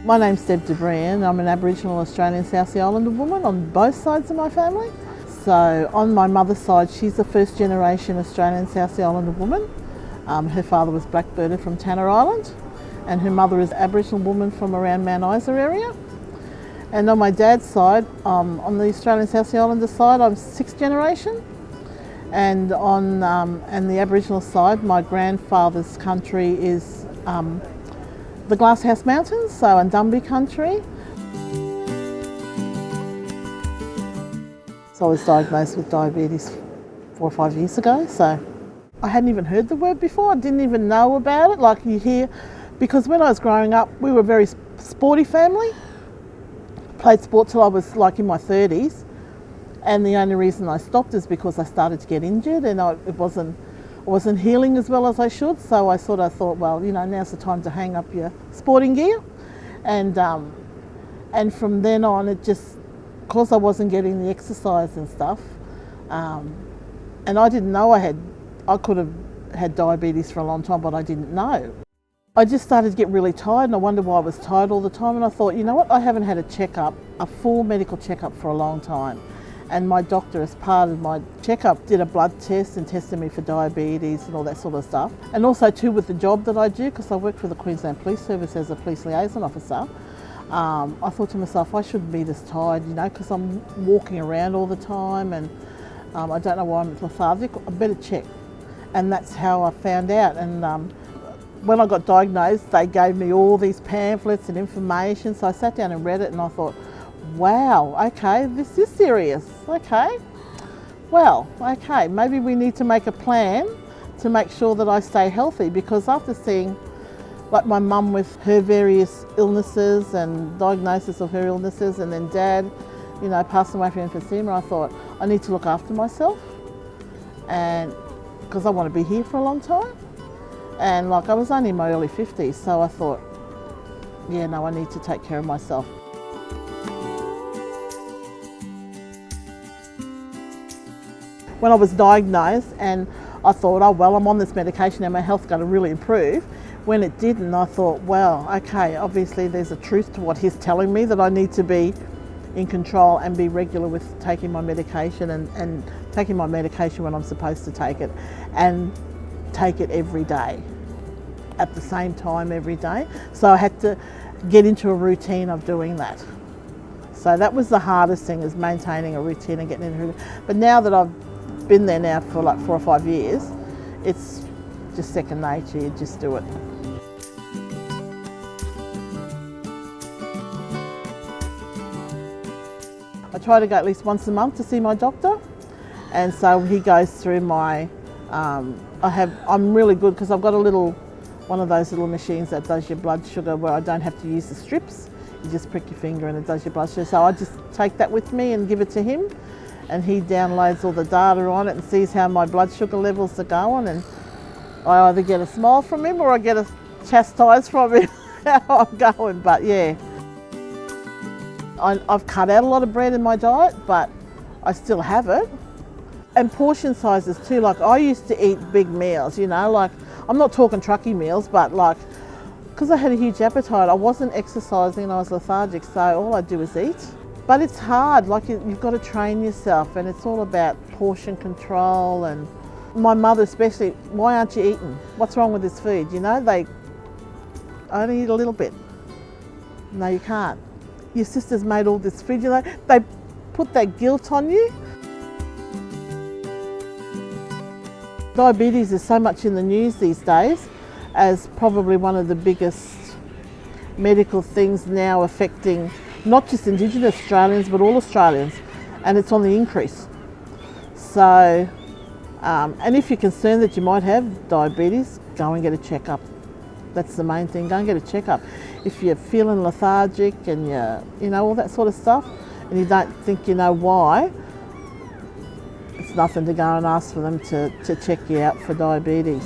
My name's Deb De Bree and I'm an Aboriginal Australian South Sea Islander woman on both sides of my family. So on my mother's side, she's a first generation Australian South Sea Islander woman. Her father was blackbirded from Tanner Island and her mother is an Aboriginal woman from around Mount Isa area. And on my dad's side, on the Australian South Sea Islander side, I'm sixth generation. And on the Aboriginal side, my grandfather's country is the Glasshouse Mountains, so Undumbi country. So I was diagnosed with diabetes 4 or 5 years ago, so I hadn't even heard the word before. I didn't even know about it, like you hear, because when I was growing up, we were a very sporty family. Played sport till I was like in my 30s, and the only reason I stopped is because I started to get injured and I wasn't healing as well as I should. So I sort of thought, well, you know, now's the time to hang up your sporting gear, and from then on, it just, because I wasn't getting the exercise and stuff, and I didn't know I could have had diabetes for a long time, but I didn't know. I just started to get really tired and I wondered why I was tired all the time, and I thought, you know what, I haven't had a full medical checkup for a long time. And my doctor, as part of my checkup, did a blood test and tested me for diabetes and all that sort of stuff. And also too with the job that I do, because I work for the Queensland Police Service as a Police Liaison Officer, I thought to myself, I shouldn't be this tired, you know, because I'm walking around all the time and I don't know why I'm lethargic. I better check. And that's how I found out. And when I got diagnosed, they gave me all these pamphlets and information. So I sat down and read it and I thought, wow, okay, this is serious. Okay, well, okay, maybe we need to make a plan to make sure that I stay healthy, because after seeing like my mum with her various illnesses and diagnosis of her illnesses, and then Dad, you know, passing away from emphysema, I thought I need to look after myself, and because I want to be here for a long time. And like I was only in my early 50s, so I thought, yeah, no, I need to take care of myself. When I was diagnosed and I thought, oh well, I'm on this medication and my health's going to really improve. When it didn't, I thought, well, okay, obviously there's a truth to what he's telling me, that I need to be in control and be regular with taking my medication and taking my medication when I'm supposed to take it, and take it every day at the same time every day. So I had to get into a routine of doing that. So that was the hardest thing, is maintaining a routine and getting into it. But now that I've been there now for like 4 or 5 years, it's just second nature, you just do it. I try to go at least once a month to see my doctor, and so he goes through my I'm really good because I've got one of those little machines that does your blood sugar, where I don't have to use the strips. You just prick your finger and it does your blood sugar. So I just take that with me and give it to him, and he downloads all the data on it and sees how my blood sugar levels are going, and I either get a smile from him or I get a chastise from him how I'm going. But yeah, I've cut out a lot of bread in my diet, but I still have it. And portion sizes too, like I used to eat big meals, you know, like I'm not talking truckie meals, but like, because I had a huge appetite, I wasn't exercising and I was lethargic, so all I do is eat. But it's hard, like you've got to train yourself, and it's all about portion control. And my mother especially, why aren't you eating? What's wrong with this food? You know, they only eat a little bit. No, you can't. Your sister's made all this food, you know, they put that guilt on you. Diabetes is so much in the news these days as probably one of the biggest medical things now affecting not just Indigenous Australians but all Australians, and it's on the increase. So, and if you're concerned that you might have diabetes, go and get a checkup. That's the main thing, go and get a checkup. If you're feeling lethargic and you know, all that sort of stuff, and you don't think you know why, it's nothing to go and ask for them to check you out for diabetes.